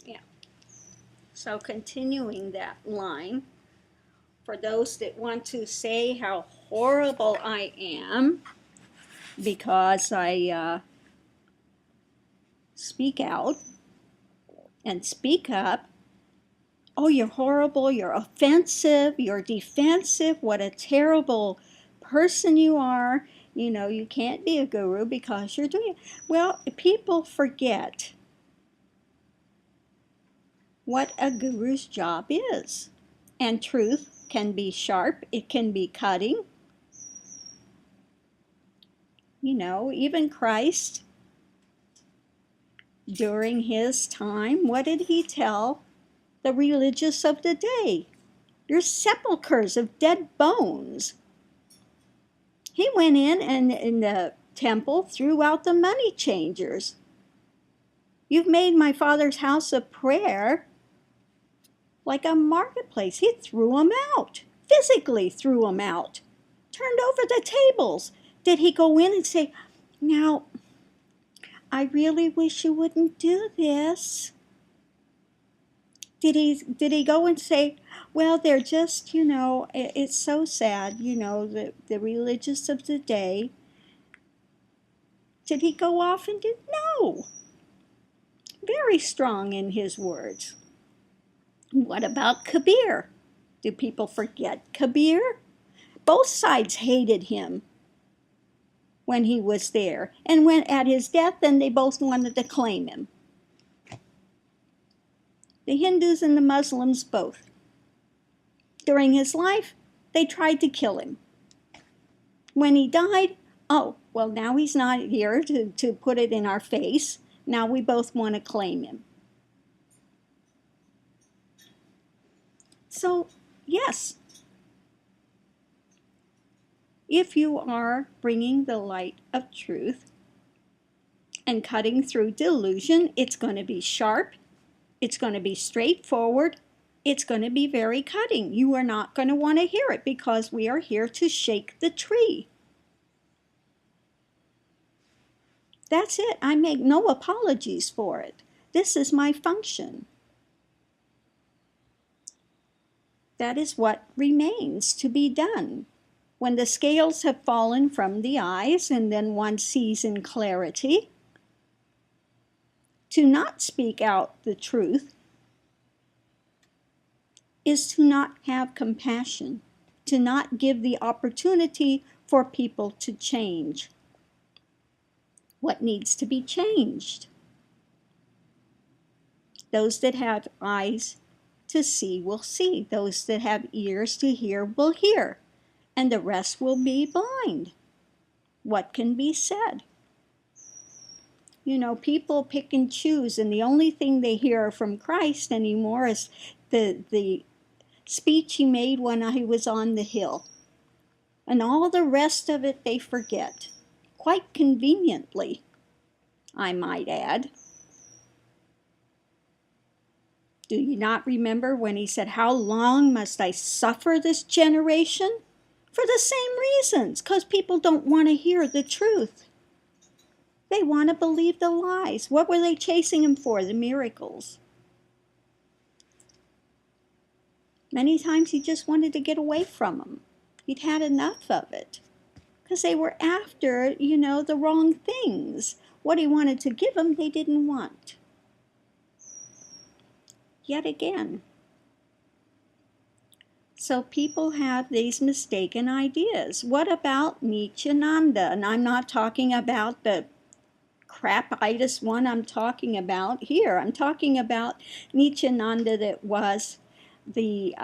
Yeah. So continuing that line, for those that want to say how horrible I am because I speak out and speak up, oh, you're horrible, you're offensive, you're defensive, what a terrible person you are. You know, you can't be a guru because you're doing it. Well, people forget what a guru's job is. And truth can be sharp, it can be cutting. You know, even Christ, during his time, what did he tell the religious of the day? You're sepulchres of dead bones. He went in the temple threw out the money changers. You've made my Father's house of prayer like a marketplace. He threw them out, physically threw them out, turned over the tables. Did he go in and say, now, I really wish you wouldn't do this? Did he go and say, well, they're just, you know, it's so sad, you know, the religious of the day. Did he go off and do? No. Very strong in his words. What about Kabir? Do people forget Kabir? Both sides hated him when he was there. And when at his death, then they both wanted to claim him. The Hindus and the Muslims both. During his life, they tried to kill him. When he died, oh, well, now he's not here to put it in our face. Now we both want to claim him. So, yes, if you are bringing the light of truth and cutting through delusion, it's going to be sharp, it's going to be straightforward, it's going to be very cutting. You are not going to want to hear it because we are here to shake the tree. That's it. I make no apologies for it. This is my function. That is what remains to be done. When the scales have fallen from the eyes and then one sees in clarity, to not speak out the truth is to not have compassion, to not give the opportunity for people to change. What needs to be changed? Those that have eyes to see will see. Those that have ears to hear will hear. And the rest will be blind. What can be said? You know, people pick and choose, and the only thing they hear from Christ anymore is the speech he made when he was on the hill. And all the rest of it they forget. Quite conveniently, I might add. Do you not remember when he said, how long must I suffer this generation? For the same reasons, because people don't want to hear the truth. They want to believe the lies. What were they chasing him for? The miracles. Many times he just wanted to get away from them. He'd had enough of it. Because they were after, you know, the wrong things. What he wanted to give them, they didn't want. Yet again. So people have these mistaken ideas. What about Nithyananda? And I'm not talking about the crapitis one I'm talking about here. I'm talking about Nithyananda that was the,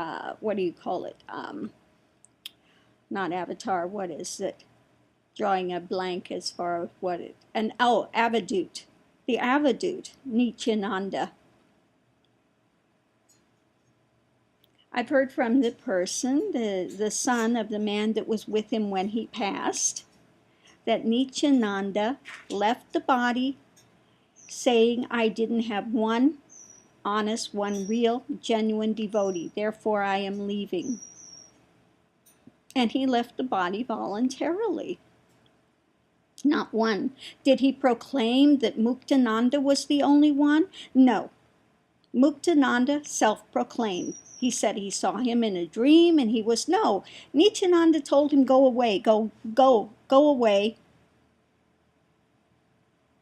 what do you call it? Not avatar, what is it? Drawing a blank as far as what it, avadut. The avadut, Nithyananda. I've heard from the person, the son of the man that was with him when he passed, that Nithyananda left the body saying, I didn't have one honest, one real, genuine devotee, therefore I am leaving. And he left the body voluntarily. Not one. Did he proclaim that Muktananda was the only one? No. Muktananda self-proclaimed. He said he saw him in a dream and he was, no. Nithyananda told him, go away, go away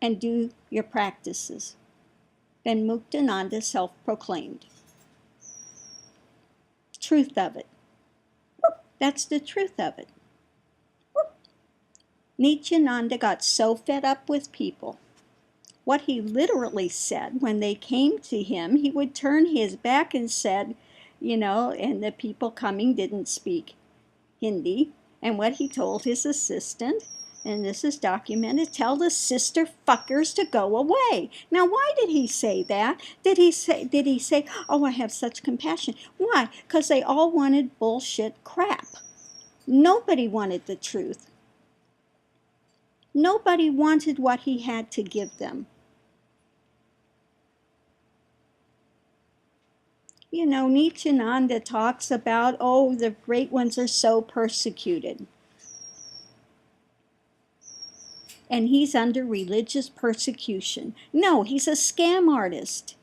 and do your practices. Then Muktananda self-proclaimed. Truth of it. That's the truth of it. Nithyananda got so fed up with people. What he literally said when they came to him, he would turn his back and said, and the people coming didn't speak Hindi. And what he told his assistant, and this is documented, tell the sister fuckers to go away. Now, why did he say that? Did he say, oh, I have such compassion? Why? Because they all wanted bullshit crap. Nobody wanted the truth. Nobody wanted what he had to give them. Nithyananda talks about, oh, the great ones are so persecuted. And he's under religious persecution. No, he's a scam artist.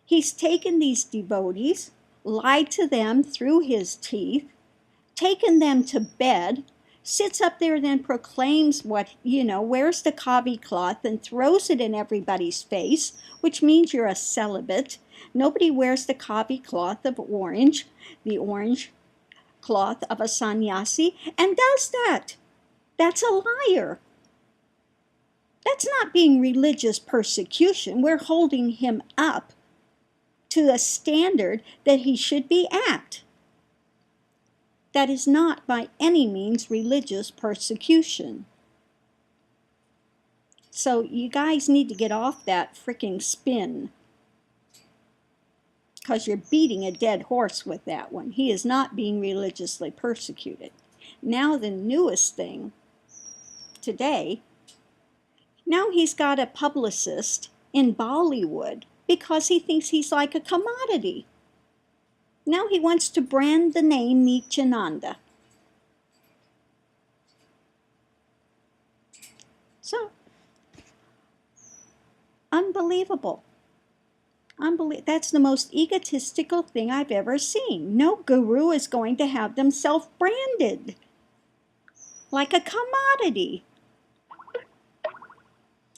He's taken these devotees, lied to them through his teeth, taken them to bed, sits up there and then proclaims wears the Kabir cloth and throws it in everybody's face, which means you're a celibate. Nobody wears the Kabir cloth of orange, the orange cloth of a sannyasi, and does that. That's a liar. That's not being religious persecution. We're holding him up to a standard that he should be at. That is not by any means religious persecution. So you guys need to get off that freaking spin. Because you're beating a dead horse with that one. He is not being religiously persecuted. Now the newest thing today, now he's got a publicist in Bollywood because he thinks he's like a commodity. Now he wants to brand the name Nithyananda. So, unbelievable. That's the most egotistical thing I've ever seen. No guru is going to have them self-branded like a commodity.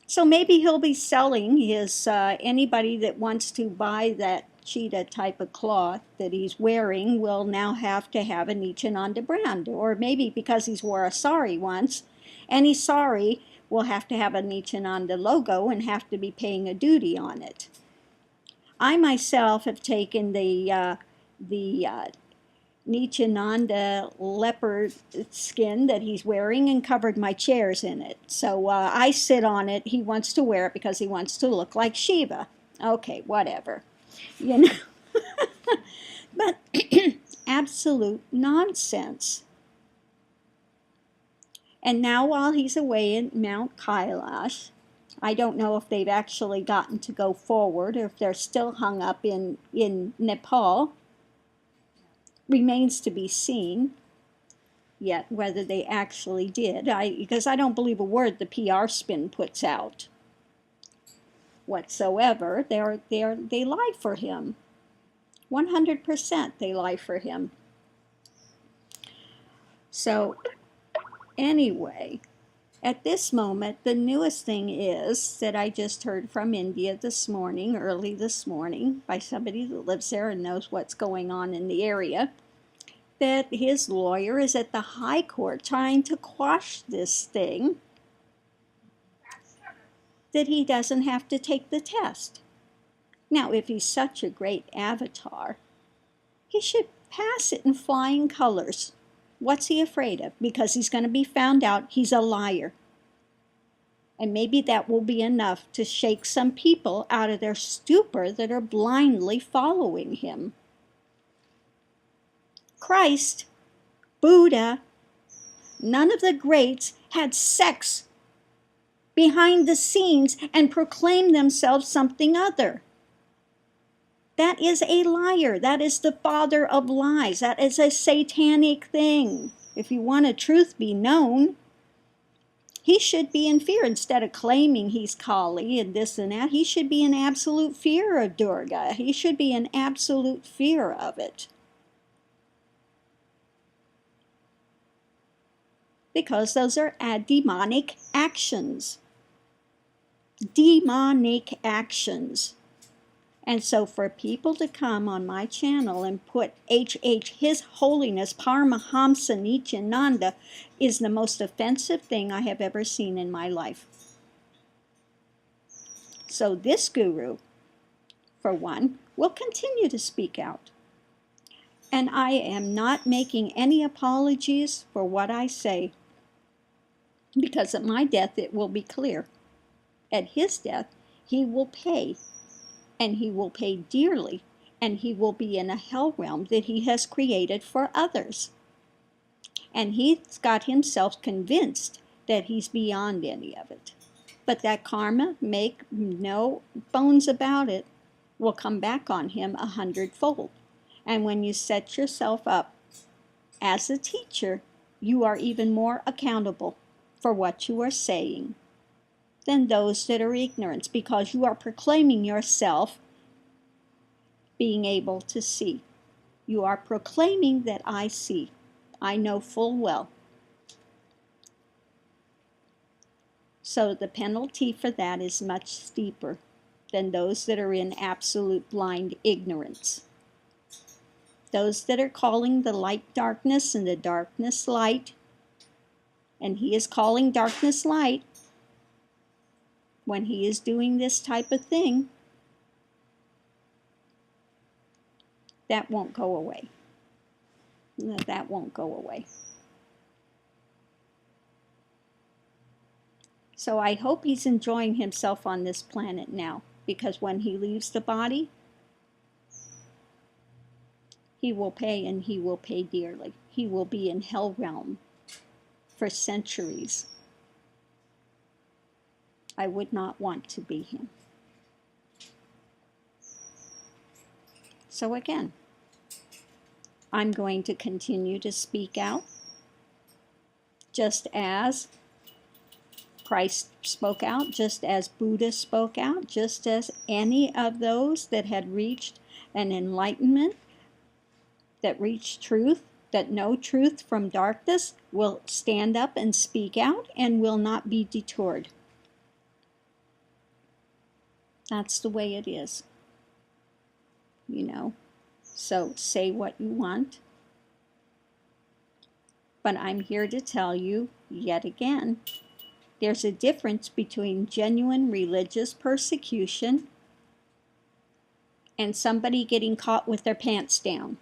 So maybe he'll be selling his, anybody that wants to buy that cheetah type of cloth that he's wearing will now have to have a Nithyananda brand. Or maybe because he's wore a sari once, any sari will have to have a Nithyananda logo and have to be paying a duty on it. I myself have taken the Nithyananda leopard skin that he's wearing and covered my chairs in it. So I sit on it. He wants to wear it because he wants to look like Shiva. Okay, whatever. But absolute nonsense. And now while he's away in Mount Kailash, I don't know if they've actually gotten to go forward or if they're still hung up in Nepal. Remains to be seen yet whether they actually did. Because I don't believe a word the PR spin puts out whatsoever. They lie for him. 100% they lie for him. So anyway, at this moment, the newest thing is that I just heard from India this morning, early this morning, by somebody that lives there and knows what's going on in the area, that his lawyer is at the High Court trying to quash this thing, that he doesn't have to take the test. Now, if he's such a great avatar, he should pass it in flying colors. What's he afraid of? Because he's going to be found out he's a liar. And maybe that will be enough to shake some people out of their stupor that are blindly following him. Christ, Buddha, none of the greats had sex behind the scenes and proclaimed themselves something other. That is a liar. That is the father of lies. That is a satanic thing. If you want a truth be known, He should be in fear instead of claiming he's Kali and this and that. He should be in absolute fear of Durga. He should be in absolute fear of it. Because those are demonic actions. Demonic actions. And so for people to come on my channel and put HH, His Holiness Paramahamsa Nithyananda, is the most offensive thing I have ever seen in my life. So this guru, for one, will continue to speak out. And I am not making any apologies for what I say, because at my death it will be clear. At his death, he will pay. And he will pay dearly, and he will be in a hell realm that he has created for others. And he's got himself convinced that he's beyond any of it. But that karma, make no bones about it, will come back on him 100-fold. And when you set yourself up as a teacher, you are even more accountable for what you are saying than those that are ignorant, because you are proclaiming yourself being able to see. You are proclaiming that I see. I know full well. So the penalty for that is much steeper than those that are in absolute blind ignorance. Those that are calling the light darkness and the darkness light, and he is calling darkness light, when he is doing this type of thing, that won't go away. No, that won't go away. So I hope he's enjoying himself on this planet now, because when he leaves the body, he will pay, and he will pay dearly. He will be in hell realm for centuries. I would not want to be him. So again, I'm going to continue to speak out, just as Christ spoke out, just as Buddha spoke out, just as any of those that had reached an enlightenment, that reached truth, that know truth from darkness, will stand up and speak out and will not be detoured. That's the way it is. You know, so say what you want. But I'm here to tell you, yet again, there's a difference between genuine religious persecution and somebody getting caught with their pants down,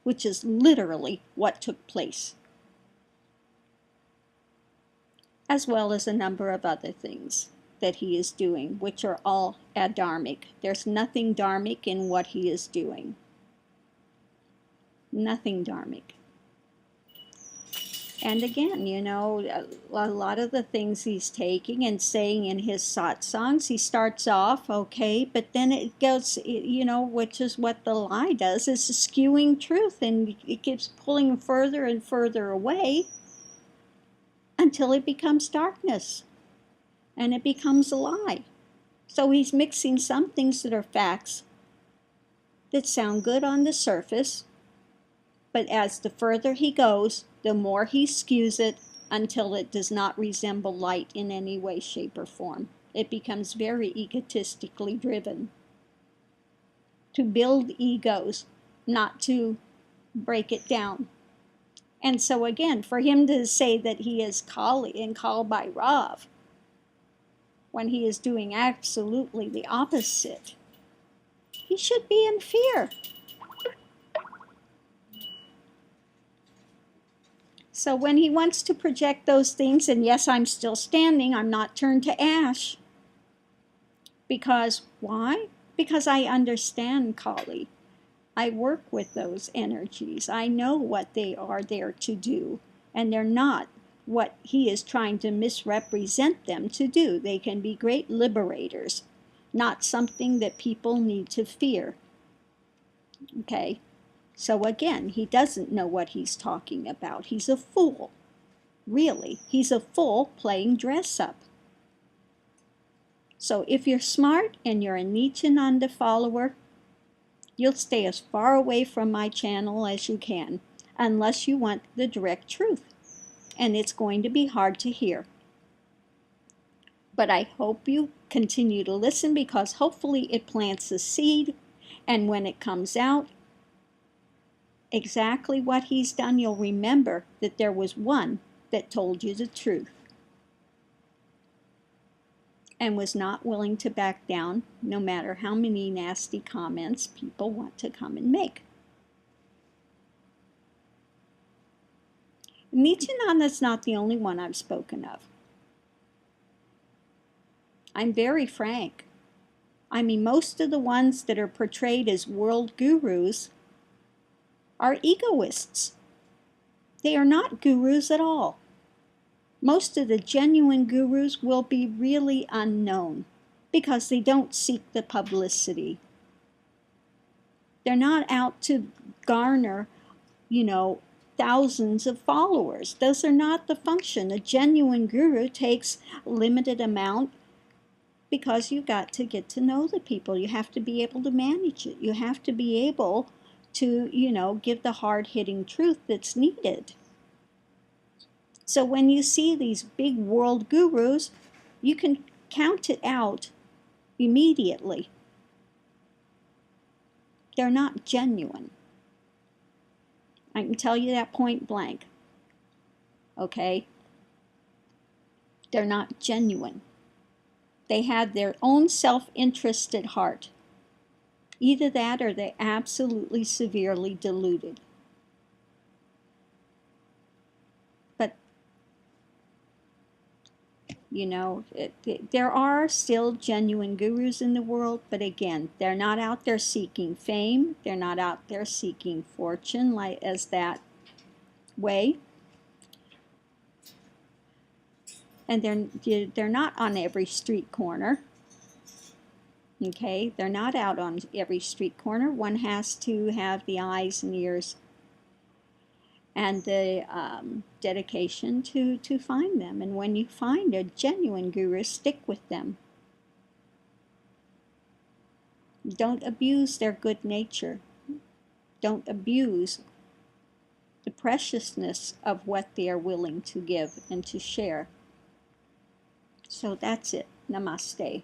which is literally what took place, as well as a number of other things that he is doing, which are all adharmic. There's nothing dharmic in what he is doing. Nothing dharmic. And again, you know, a lot of the things he's taking and saying in his satsangs, he starts off okay, but then it goes, you know, which is what the lie does, is skewing truth, and it keeps pulling further and further away until it becomes darkness and it becomes a lie. So he's mixing some things that are facts that sound good on the surface, but as the further he goes, the more he skews it until it does not resemble light in any way, shape, or form. It becomes very egotistically driven. To build egos, not to break it down. And so again, for him to say that he is Kali and called by Rav, when he is doing absolutely the opposite, he should be in fear. So when he wants to project those things, and yes, I'm still standing, I'm not turned to ash. Because why? Because I understand Kali. I work with those energies. I know what they are there to do, and they're not what he is trying to misrepresent them to do. They can be great liberators, not something that people need to fear. Okay? So again, he doesn't know what he's talking about. He's a fool. Really, he's a fool playing dress up. So if you're smart and you're a Nithyananda follower, you'll stay as far away from my channel as you can, unless you want the direct truth. And it's going to be hard to hear. But I hope you continue to listen, because hopefully it plants a seed, and when it comes out, exactly what he's done, you'll remember that there was one that told you the truth and was not willing to back down, no matter how many nasty comments people want to come and make. Nithyananda's not the only one I've spoken of. I'm very frank. I mean, most of the ones that are portrayed as world gurus are egoists. They are not gurus at all. Most of the genuine gurus will be really unknown because they don't seek the publicity. They're not out to garner, thousands of followers. Those are not the function. A genuine guru takes a limited amount, because you got to get to know the people. You have to be able to manage it. You have to be able to, give the hard-hitting truth that's needed. So when you see these big world gurus, you can count it out immediately. They're not genuine. I can tell you that point blank. Okay? They're not genuine. They have their own self-interest at heart. Either that, or they're absolutely severely deluded. But, there are still genuine gurus in the world, but again, they're not out there seeking fame. They're not out there seeking fortune as that way. And they're not on every street corner. Okay, they're not out on every street corner. One has to have the eyes and ears and the dedication to find them. And when you find a genuine guru, stick with them. Don't abuse their good nature. Don't abuse the preciousness of what they are willing to give and to share. So that's it. Namaste.